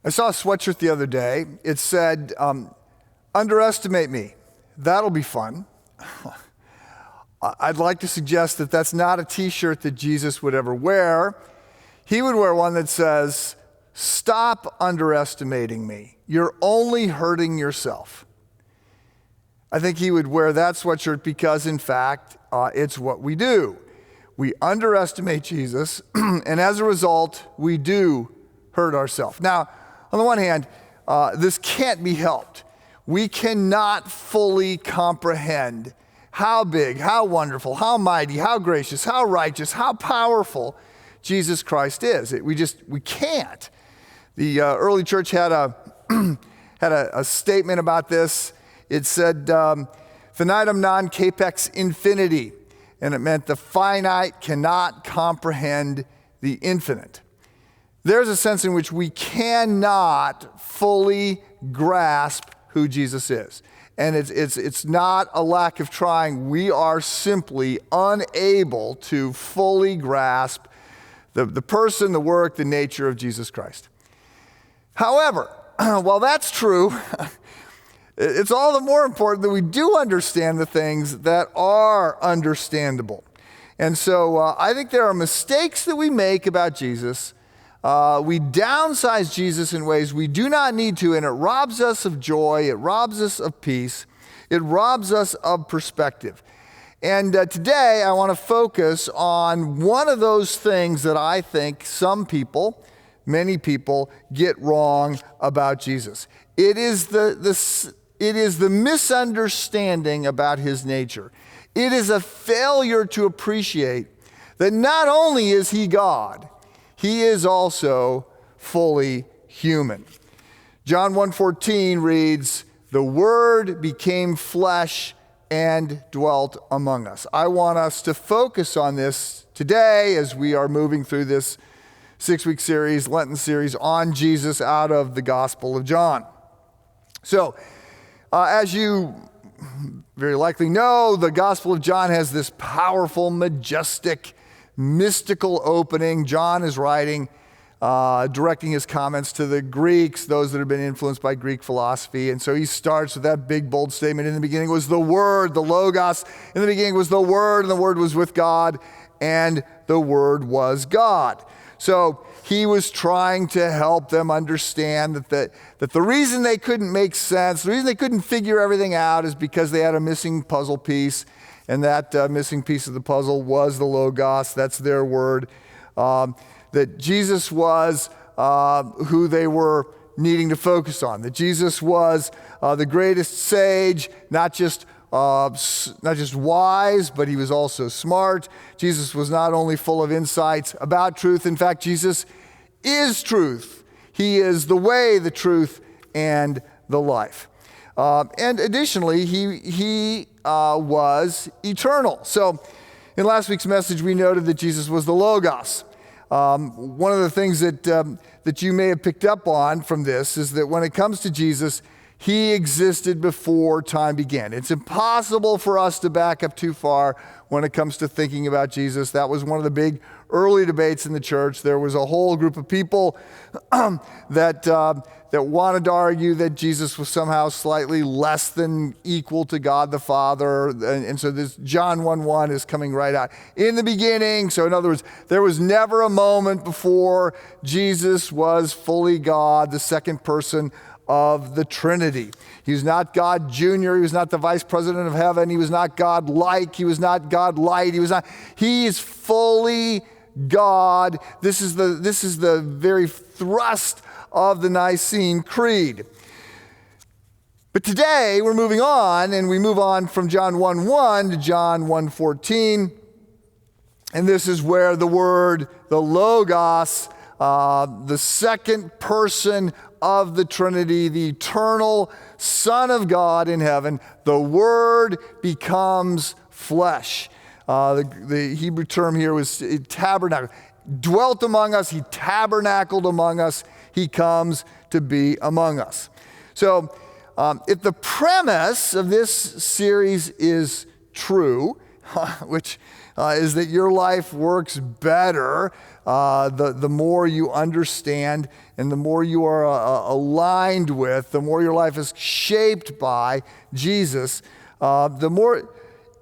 I saw a sweatshirt the other day. It said, underestimate me. That'll be fun. I'd like to suggest that that's not a t-shirt that Jesus would ever wear. He would wear one that says, stop underestimating me. You're only hurting yourself. I think he would wear that sweatshirt because, in fact, it's what we do. We underestimate Jesus, and as a result, we do hurt ourselves. Now, on the one hand, this can't be helped. We cannot fully comprehend how big, how wonderful, how mighty, how gracious, how righteous, how powerful Jesus Christ is. We can't. The early church had a statement about this. It said, finitum non capex infinity, and it meant the finite cannot comprehend the infinite. There's a sense in which we cannot fully grasp who Jesus is. And it's not a lack of trying. We are simply unable to fully grasp the person, the work, the nature of Jesus Christ. However, while that's true, it's all the more important that we do understand the things that are understandable. And so I think there are mistakes that we make about Jesus. We downsize Jesus in ways we do not need to, and it robs us of joy, it robs us of peace, it robs us of perspective. And today I want to focus on one of those things that I think many people get wrong about Jesus. It is the misunderstanding about his nature. It is a failure to appreciate that not only is he God, he is also fully human. John 1:14 reads, "The Word became flesh and dwelt among us." I want us to focus on this today as we are moving through this 6-week series, Lenten series on Jesus out of the Gospel of John. So, as you very likely know, the Gospel of John has this powerful, majestic, mystical opening. John is writing, directing his comments to the Greeks, those that have been influenced by Greek philosophy. And so he starts with that big, bold statement. In the beginning was the Word, the Logos. In the beginning was the Word, and the Word was with God, and the Word was God. So he was trying to help them understand that the reason they couldn't make sense, the reason they couldn't figure everything out is because they had a missing puzzle piece. And that missing piece of the puzzle was the Logos, that's their word, that Jesus was who they were needing to focus on, that Jesus was the greatest sage, not just wise, but he was also smart. Jesus was not only full of insights about truth, in fact, Jesus is truth. He is the way, the truth, and the life. And additionally, he was eternal. So in last week's message, we noted that Jesus was the Logos. One of the things that you may have picked up on from this is that when it comes to Jesus, he existed before time began. It's impossible for us to back up too far when it comes to thinking about Jesus. That was one of the big early debates in the church. There was a whole group of people that wanted to argue that Jesus was somehow slightly less than equal to God the Father. And so this John 1:1 is coming right out. In the beginning, so in other words, there was never a moment before Jesus was fully God, the second person of the Trinity. He was not God Jr., he was not the vice president of heaven, he was not God-like, he was not God-light, he is fully God. This is the very thrust of the Nicene Creed. But today we're moving on, and we move on from John 1:1 to John 1:14, and this is where the word, the Logos, the second person of the Trinity, the eternal Son of God in heaven, the Word becomes flesh. The Hebrew term here was tabernacle. Dwelt among us, he tabernacled among us, he comes to be among us. So if the premise of this series is true, which is that your life works better the more you understand and the more you are aligned with, the more your life is shaped by Jesus, the more,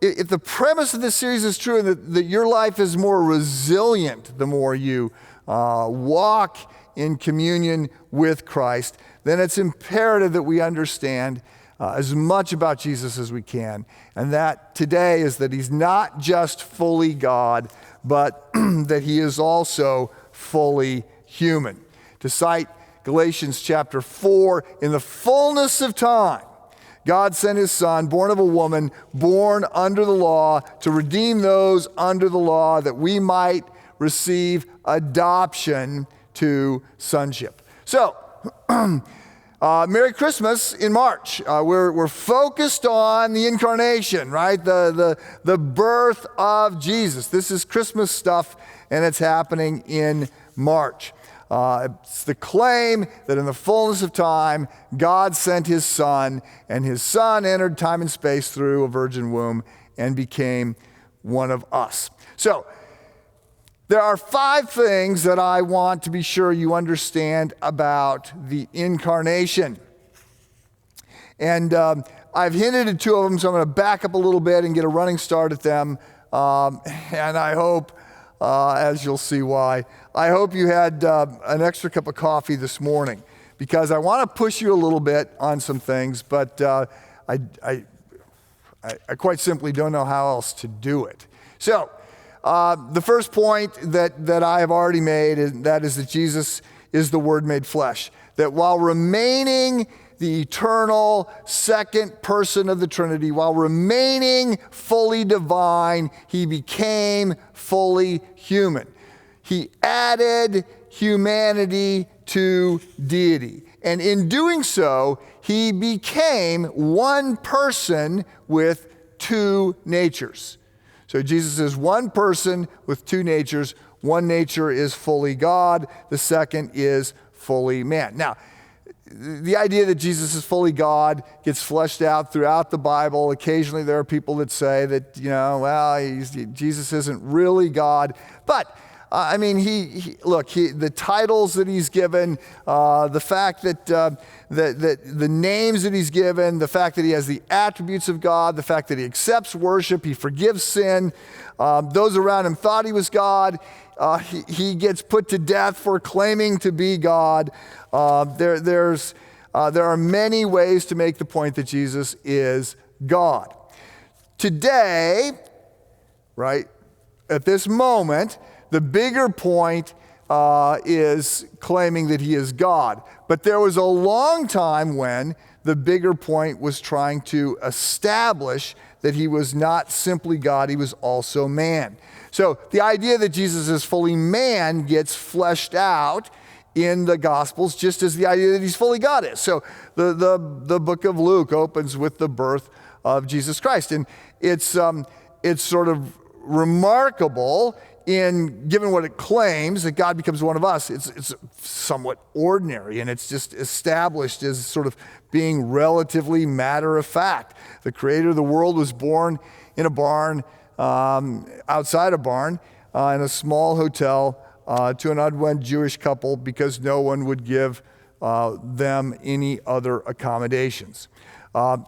if the premise of this series is true and that your life is more resilient the more you walk in communion with Christ, then it's imperative that we understand as much about Jesus as we can. And that today is that he's not just fully God, but that he is also fully human. To cite Galatians chapter 4, in the fullness of time, God sent his son, born of a woman, born under the law, to redeem those under the law, that we might receive adoption to sonship. So, Merry Christmas in March. We're focused on the Incarnation, right? The birth of Jesus. This is Christmas stuff, and it's happening in March. It's the claim that in the fullness of time, God sent his son, and his son entered time and space through a virgin womb and became one of us. So, there are 5 things that I want to be sure you understand about the Incarnation. And I've hinted at 2 of them, so I'm going to back up a little bit and get a running start at them. And I hope, as you'll see why, I hope you had an extra cup of coffee this morning, because I want to push you a little bit on some things, but I quite simply don't know how else to do it. So, the first point that I have already made, is that Jesus is the Word made flesh. That while remaining the eternal second person of the Trinity, while remaining fully divine, he became fully human. He added humanity to deity. And in doing so, he became one person with 2 natures. So Jesus is one person with 2 natures. One nature is fully God. The second is fully man. Now, the idea that Jesus is fully God gets fleshed out throughout the Bible. Occasionally there are people that say that, Jesus isn't really God. But the titles that he's given, the fact that the names that he's given, the fact that he has the attributes of God, the fact that he accepts worship, he forgives sin. Those around him thought he was God. He gets put to death for claiming to be God. There are many ways to make the point that Jesus is God. Today, right, at this moment, the bigger point is claiming that he is God. But there was a long time when the bigger point was trying to establish that he was not simply God, he was also man. So the idea that Jesus is fully man gets fleshed out in the Gospels, just as the idea that he's fully God is. So the book of Luke opens with the birth of Jesus Christ. And it's sort of remarkable given what it claims, that God becomes one of us. It's somewhat ordinary, and it's just established as sort of being relatively matter of fact. The creator of the world was born in a barn, outside a barn, in a small hotel, to an unwed Jewish couple, because no one would give them any other accommodations.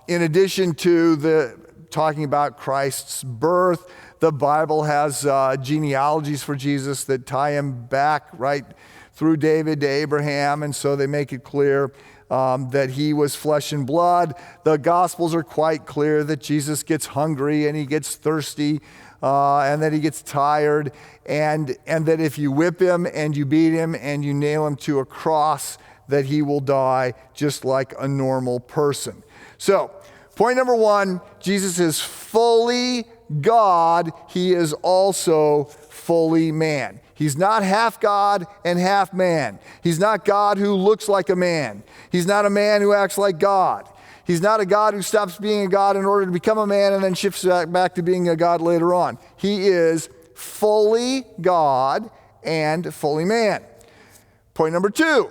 In addition to talking about Christ's birth, the Bible has genealogies for Jesus that tie him back right through David to Abraham, and so they make it clear that he was flesh and blood. The Gospels are quite clear that Jesus gets hungry and he gets thirsty, and that he gets tired, and that if you whip him and you beat him and you nail him to a cross, that he will die just like a normal person. So, point number 1, Jesus is fully God. He is also fully man. He's not half God and half man. He's not God who looks like a man. He's not a man who acts like God. He's not a God who stops being a God in order to become a man and then shifts back to being a God later on. He is fully God and fully man. Point number 2,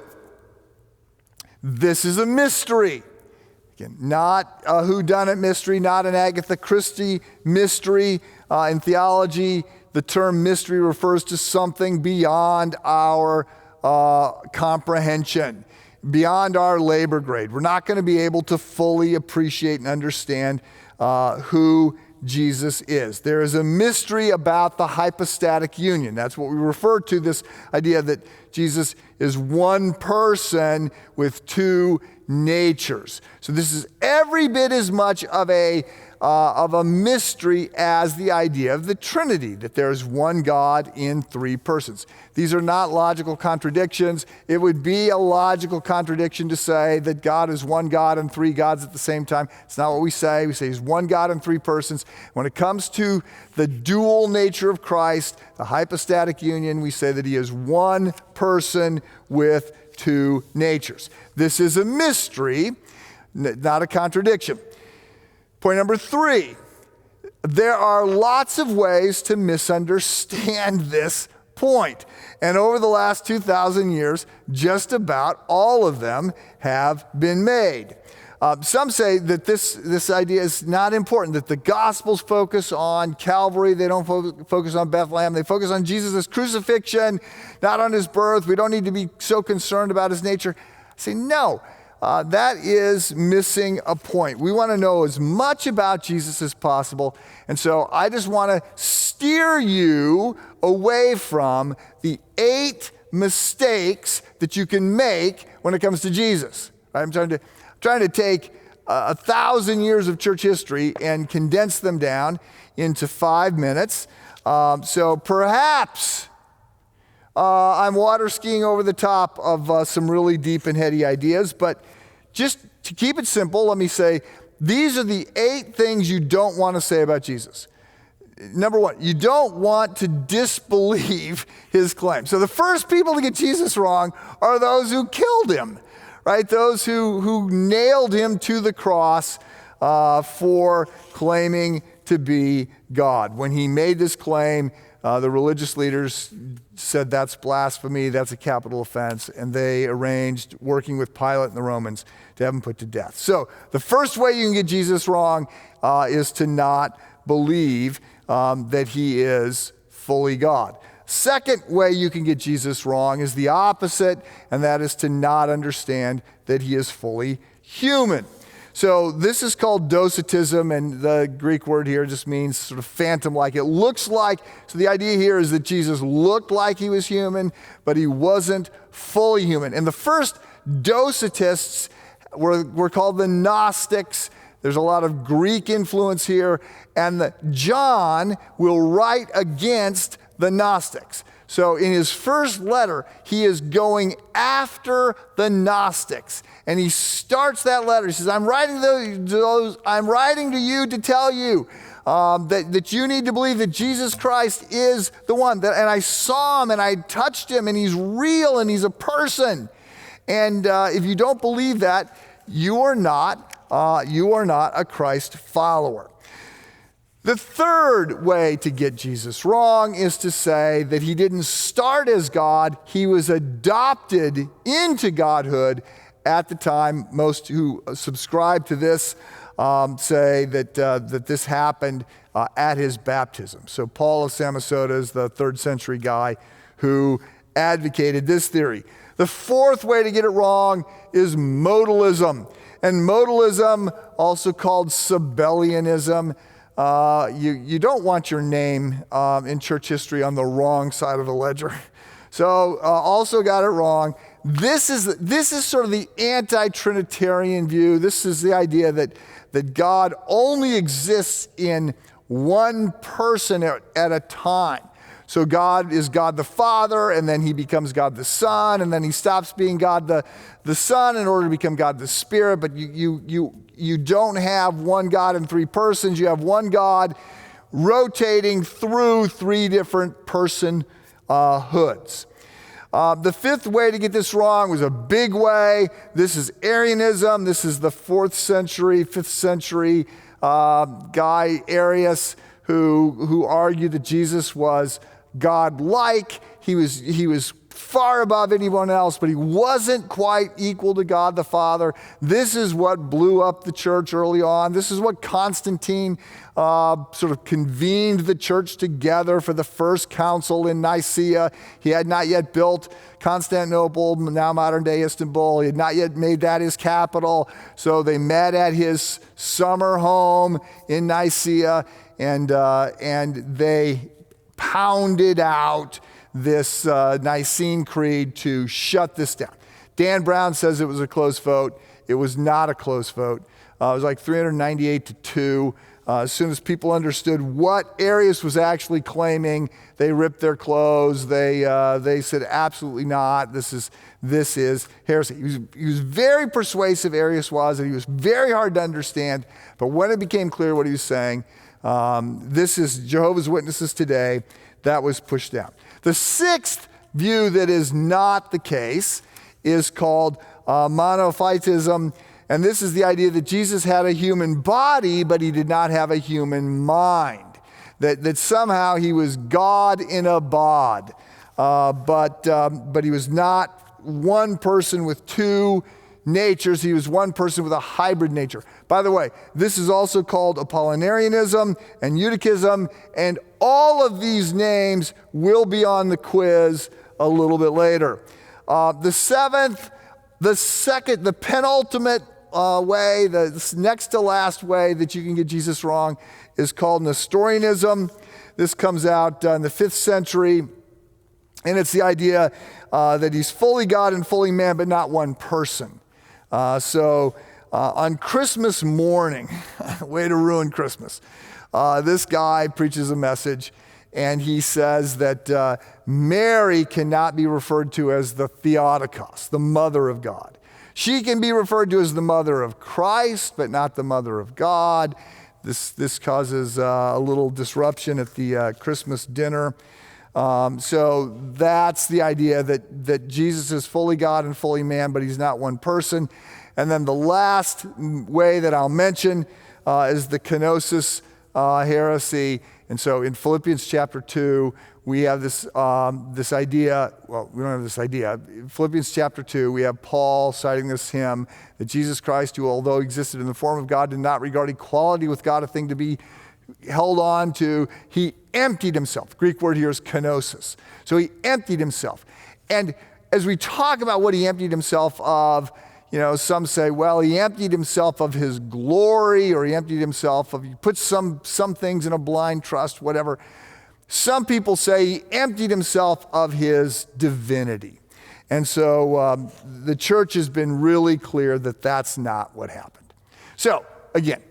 this is a mystery. Again, not a whodunit mystery, not an Agatha Christie mystery. In theology, the term mystery refers to something beyond our comprehension, beyond our labor grade. We're not going to be able to fully appreciate and understand who Jesus is. There is a mystery about the hypostatic union. That's what we refer to, this idea that Jesus is one person with two natures. So this is every bit as much of a mystery as the idea of the Trinity, that there is one God in three persons. These are not logical contradictions. It would be a logical contradiction to say that God is one God and three gods at the same time. It's not what we say. We say he's one God in three persons. When it comes to the dual nature of Christ, the hypostatic union, we say that he is one person with two natures. This is a mystery, not a contradiction. Point number 3, there are lots of ways to misunderstand this point. And over the last 2,000 years, just about all of them have been made. Some say that this idea is not important, that the Gospels focus on Calvary. They don't focus on Bethlehem. They focus on Jesus' crucifixion, not on his birth. We don't need to be so concerned about his nature. I say, no, that is missing a point. We want to know as much about Jesus as possible. And so I just want to steer you away from the 8 mistakes that you can make when it comes to Jesus. I'm trying to take 1,000 years of church history and condense them down into 5 minutes. So perhaps I'm water skiing over the top of some really deep and heady ideas, but just to keep it simple, let me say, these are the 8 things you don't want to say about Jesus. Number 1, you don't want to disbelieve his claim. So the first people to get Jesus wrong are those who killed him. Right, those who nailed him to the cross for claiming to be God. When he made this claim, the religious leaders said that's blasphemy, that's a capital offense, and they arranged, working with Pilate and the Romans, to have him put to death. So the first way you can get Jesus wrong is to not believe that he is fully God. Second way you can get Jesus wrong is the opposite, and that is to not understand that he is fully human. So this is called docetism, and the Greek word here just means sort of phantom-like. It looks like, so the idea here is that Jesus looked like he was human, but he wasn't fully human. And the first docetists were called the Gnostics. There's a lot of Greek influence here, and John will write against the Gnostics. So in his first letter, he is going after the Gnostics. And he starts that letter. He says, I'm writing to you to tell you that you need to believe that Jesus Christ is the one. And I saw him and I touched him and he's real and he's a person. And if you don't believe that, you are not a Christ follower. The third way to get Jesus wrong is to say that he didn't start as God, he was adopted into godhood at the time. Most who subscribe to this say that this happened at his baptism. So Paul of Samosata is the 3rd century guy who advocated this theory. The fourth way to get it wrong is modalism. And modalism, also called Sabellianism, you don't want your name in church history on the wrong side of the ledger. So also got it wrong. This is sort of the anti-Trinitarian view. This is the idea that God only exists in one person at a time. So God is God the Father, and then he becomes God the Son, and then he stops being God the Son in order to become God the Spirit. But you don't have one God in 3 persons. You have one God rotating through 3 different personhoods. The fifth way to get this wrong was a big way. This is Arianism. This is the 4th century, 5th century guy, Arius, who argued that Jesus was God-like. He was far above anyone else, but he wasn't quite equal to God the Father. This is what blew up the church early on. This is what Constantine sort of convened the church together for the first council in Nicaea. He had not yet built Constantinople, now modern-day Istanbul. He had not yet made that his capital. So they met at his summer home in Nicaea, and they pounded out this Nicene Creed to shut this down. Dan Brown says it was a close vote. It was not a close vote. It was like 398-2. As soon as people understood what Arius was actually claiming, they ripped their clothes. They said, absolutely not. This is heresy. He was very persuasive, Arius was, and he was very hard to understand. But when it became clear what he was saying, this is Jehovah's Witnesses today, that was pushed down. The sixth view that is not the case is called Monophytism. And this is the idea that Jesus had a human body, but he did not have a human mind. That somehow he was God in a bod. But he was not one person with two natures. He was one person with a hybrid nature. By the way, this is also called Apollinarianism and Eutychism, and all of these names will be on the quiz a little bit later. The penultimate way, the next to last way that you can get Jesus wrong is called Nestorianism. This comes out in the 5th century, and it's the idea that he's fully God and fully man, but not one person. So on Christmas morning, way to ruin Christmas, this guy preaches a message, and he says that Mary cannot be referred to as the Theotokos, the mother of God. She can be referred to as the mother of Christ, but not the mother of God. This causes a little disruption at the Christmas dinner. So that's the idea that Jesus is fully God and fully man, but he's not one person. And then the last way that I'll mention is the kenosis heresy. And so in Philippians chapter 2, we have this idea. Well, we don't have this idea. In Philippians chapter 2, we have Paul citing this hymn that Jesus Christ, who although existed in the form of God, did not regard equality with God a thing to be held on to. He emptied himself. The Greek word here is kenosis. So he emptied himself. And as we talk about what he emptied himself of, some say, well, he emptied himself of his glory, or he emptied himself of, he put some things in a blind trust, whatever. Some people say he emptied himself of his divinity. And so the church has been really clear that that's not what happened. So, again,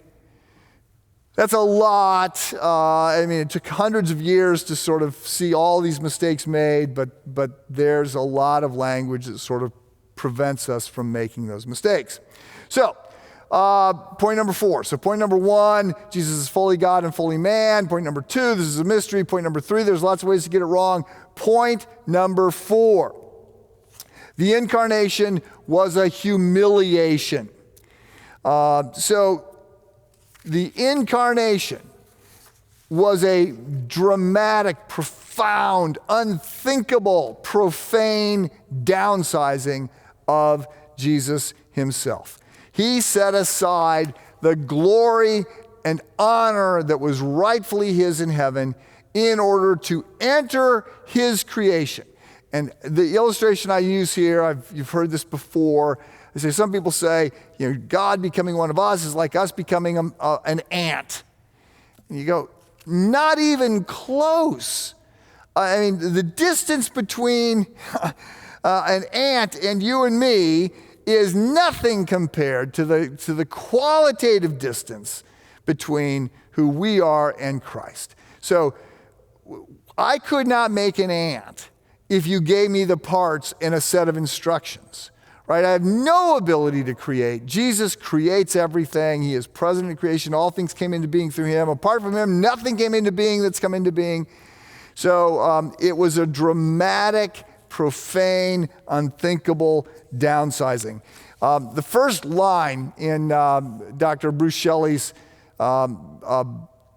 that's a lot. It took hundreds of years to sort of see all these mistakes made, but there's a lot of language that sort of prevents us from making those mistakes. So, point number 4. So point number 1, Jesus is fully God and fully man. Point number 2, this is a mystery. Point number 3, there's lots of ways to get it wrong. Point number 4, the incarnation was a humiliation. So the incarnation was a dramatic, profound, unthinkable, profane downsizing of Jesus himself. He set aside the glory and honor that was rightfully his in heaven in order to enter his creation. And the illustration I use here, you've heard this before. Some people say, God becoming one of us is like us becoming an ant. And you go, not even close. The distance between an ant and you and me is nothing compared to the qualitative distance between who we are and Christ. So I could not make an ant if you gave me the parts and a set of instructions, right? I have no ability to create. Jesus creates everything. He is present in creation. All things came into being through him. Apart from him, nothing came into being that's come into being. So it was a dramatic, profane, unthinkable downsizing. The first line in Dr. Bruce Shelley's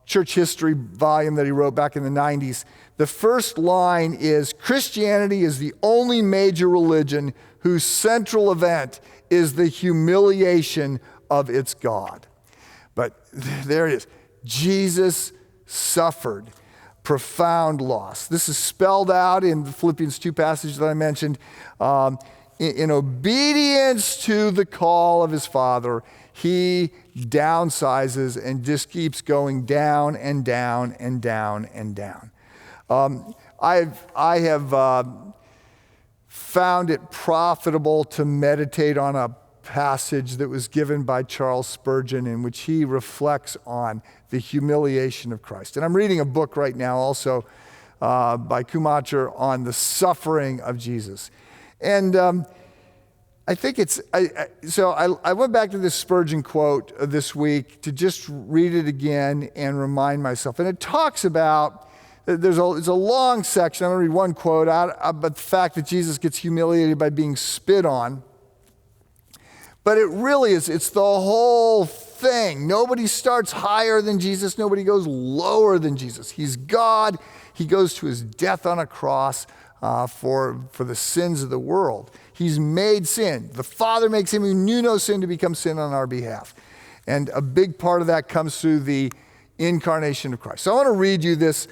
church history volume that he wrote back in the 90s. The first line is, Christianity is the only major religion whose central event is the humiliation of its God. But there it is. Jesus suffered profound loss. This is spelled out in the Philippians 2 passage that I mentioned. In obedience to the call of his Father, he downsizes and just keeps going down and down and down and down. I have found it profitable to meditate on a passage that was given by Charles Spurgeon in which he reflects on the humiliation of Christ. And I'm reading a book right now also by Kumacher on the suffering of Jesus. And I think I went back to this Spurgeon quote this week to just read it again and remind myself. And it talks about, it's a long section, I'm going to read one quote out about the fact that Jesus gets humiliated by being spit on. But it really is, it's the whole thing. Nobody starts higher than Jesus. Nobody goes lower than Jesus. He's God. He goes to his death on a cross for the sins of the world. He's made sin. The Father makes him who knew no sin to become sin on our behalf. And a big part of that comes through the incarnation of Christ. So I want to read you this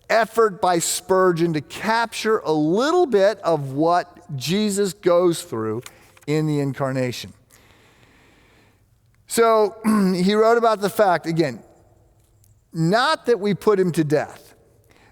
effort by Spurgeon to capture a little bit of what Jesus goes through in the incarnation. So he wrote about the fact, again, not that we put him to death,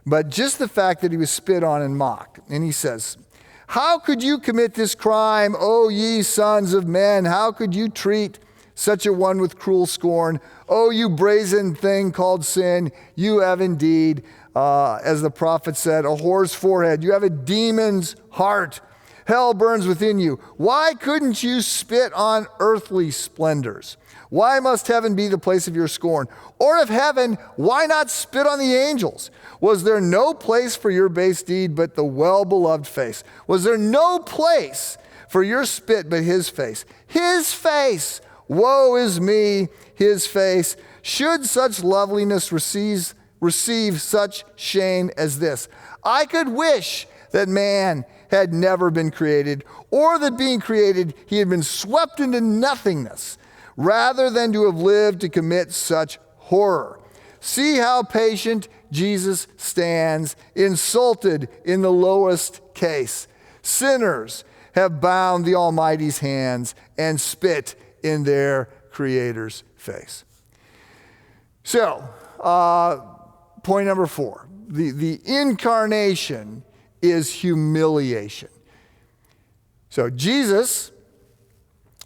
but just the fact that he was spit on and mocked. And he says, how could you commit this crime, O ye sons of men? How could you treat such a one with cruel scorn? O you brazen thing called sin, you have indeed, as the prophet said, a whore's forehead. You have a demon's heart. Hell burns within you. Why couldn't you spit on earthly splendors? Why must heaven be the place of your scorn? Or if heaven, why not spit on the angels? Was there no place for your base deed but the well-beloved face? Was there no place for your spit but his face? His face, woe is me, his face. Should such loveliness receive such shame as this? I could wish that man had never been created, or that being created, he had been swept into nothingness, rather than to have lived to commit such horror. See how patient Jesus stands, insulted in the lowest case. Sinners have bound the Almighty's hands and spit in their Creator's face. So, point number 4, the incarnation is humiliation. So Jesus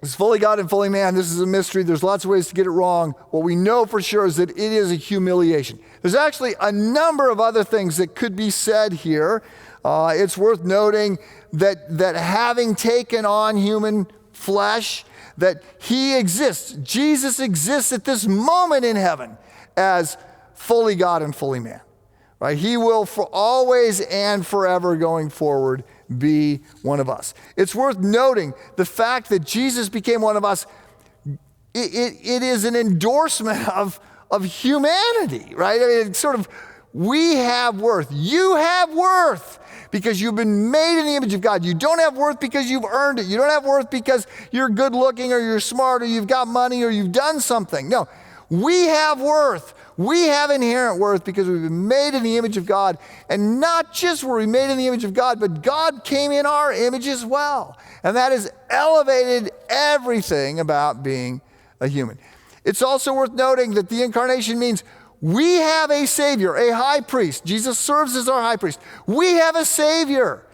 is fully God and fully man. This is a mystery. There's lots of ways to get it wrong. What we know for sure is that it is a humiliation. There's actually a number of other things that could be said here. It's worth noting that having taken on human flesh, that he exists. Jesus exists at this moment in heaven as fully God and fully man. Right? He will for always and forever going forward be one of us. It's worth noting the fact that Jesus became one of us. It is an endorsement of humanity, right? I mean, it's sort of, we have worth. You have worth because you've been made in the image of God. You don't have worth because you've earned it. You don't have worth because you're good looking or you're smart or you've got money or you've done something. No, we have worth. We have inherent worth because we've been made in the image of God. And not just were we made in the image of God, but God came in our image as well. And that has elevated everything about being a human. It's also worth noting that the incarnation means we have a Savior, a high priest. Jesus serves as our high priest. We have a Savior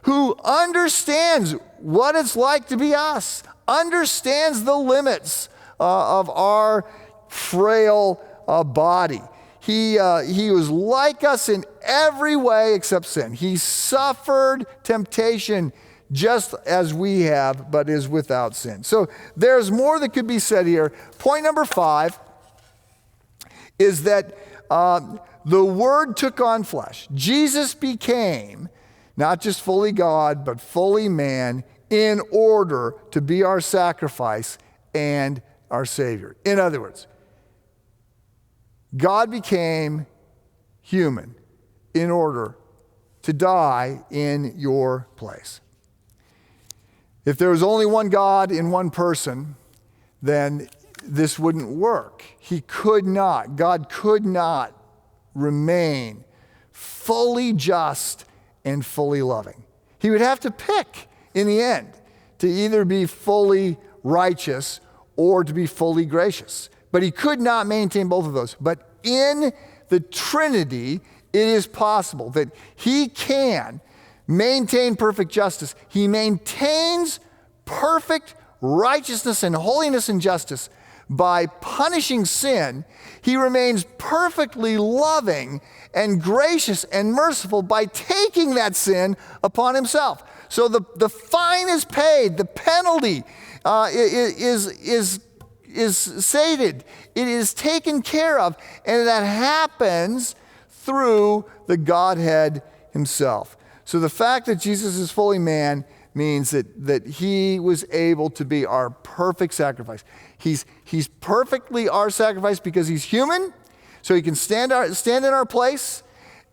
who understands what it's like to be us, understands the limits of our frail body. He was like us in every way except sin. He suffered temptation just as we have, but is without sin. So there's more that could be said here. Point number 5 is that the Word took on flesh. Jesus became not just fully God, but fully man in order to be our sacrifice and our Savior. In other words, God became human in order to die in your place. If there was only one God in one person, then this wouldn't work. God could not remain fully just and fully loving. He would have to pick in the end to either be fully righteous or to be fully gracious. But he could not maintain both of those. But in the Trinity, it is possible that he can maintain perfect justice. He maintains perfect righteousness and holiness and justice by punishing sin. He remains perfectly loving and gracious and merciful by taking that sin upon himself. So the fine is paid, the penalty is sated, it is taken care of, and that happens through the Godhead himself. So the fact that Jesus is fully man means that he was able to be our perfect sacrifice. He's perfectly our sacrifice because he's human, so he can stand in our place,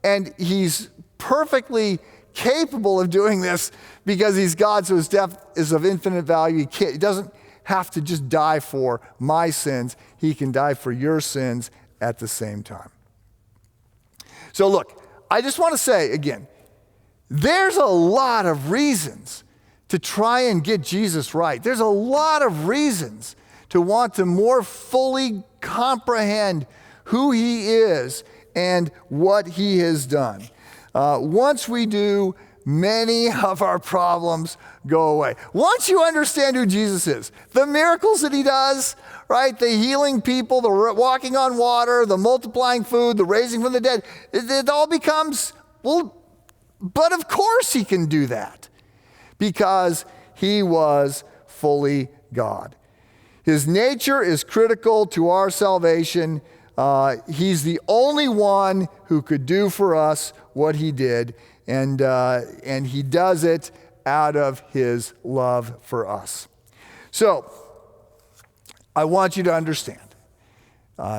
and he's perfectly capable of doing this because he's God, so his death is of infinite value. He doesn't have to just die for my sins. He can die for your sins at the same time. So look, I just want to say again, there's a lot of reasons to try and get Jesus right. There's a lot of reasons to want to more fully comprehend who he is and what he has done. Once we do, many of our problems go away. Once you understand who Jesus is, the miracles that he does, right? The healing people, the walking on water, the multiplying food, the raising from the dead, it all becomes, well, but of course he can do that because he was fully God. His nature is critical to our salvation. He's the only one who could do for us what he did, and he does it out of his love for us. So, I want you to understand,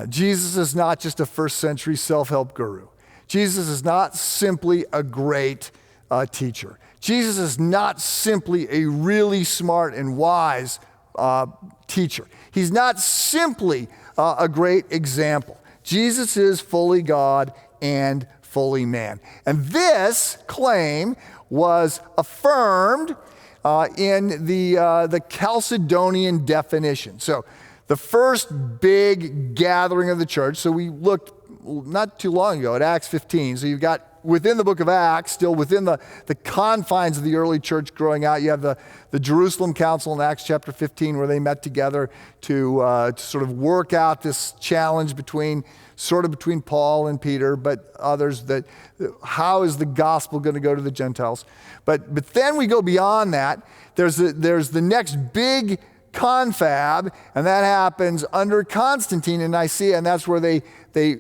Jesus is not just a first century self-help guru. Jesus is not simply a great teacher. Jesus is not simply a really smart and wise teacher. He's not simply a great example. Jesus is fully God and fully man. And this claim was affirmed in the Chalcedonian definition. So the first big gathering of the church, so we looked not too long ago at Acts 15. So you've got within the book of Acts, still within the confines of the early church growing out, you have the Jerusalem Council in Acts chapter 15 where they met together to sort of work out this challenge between Paul and Peter, but others, that how is the gospel going to go to the Gentiles? But then we go beyond that. There's the next big confab, and that happens under Constantine in Nicaea, and that's where they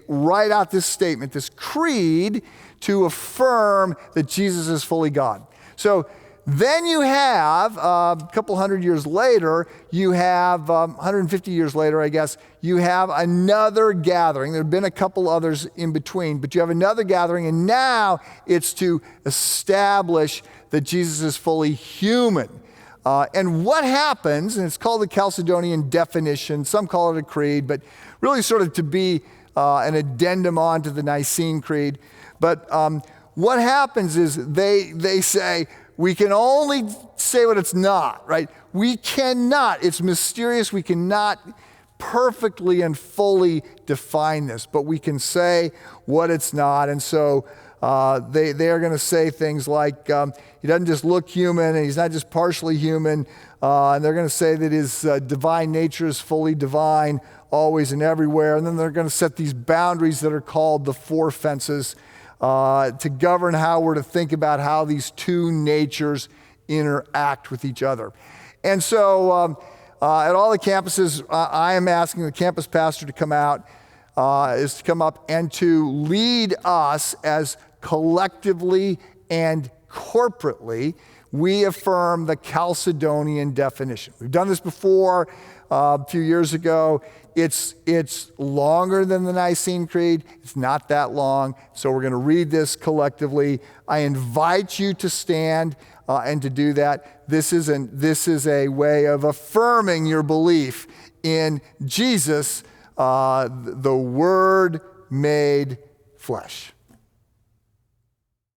write out this statement, this creed, to affirm that Jesus is fully God. So then you have, a couple hundred years later, you have, 150 years later, I guess, you have another gathering. There have been a couple others in between, but you have another gathering, and now it's to establish that Jesus is fully human. And what happens, and it's called the Chalcedonian definition, some call it a creed, but really sort of to be an addendum on to the Nicene Creed. But what happens is they say, we can only say what it's not, right? We cannot, it's mysterious, we cannot perfectly and fully define this, but we can say what it's not. And so they are going to say things like, he doesn't just look human, and he's not just partially human, and they're going to say that his divine nature is fully divine, always and everywhere, and then they're going to set these boundaries that are called the four fences, to govern how we're to think about how these two natures interact with each other. And so at all the campuses, I am asking the campus pastor to come up and to lead us as collectively and corporately we affirm the Chalcedonian definition. We've done this before. a few years ago. It's longer than the Nicene Creed. It's not that long. So we're going to read this collectively. I invite you to stand and to do that. This is a way of affirming your belief in Jesus, the Word made flesh.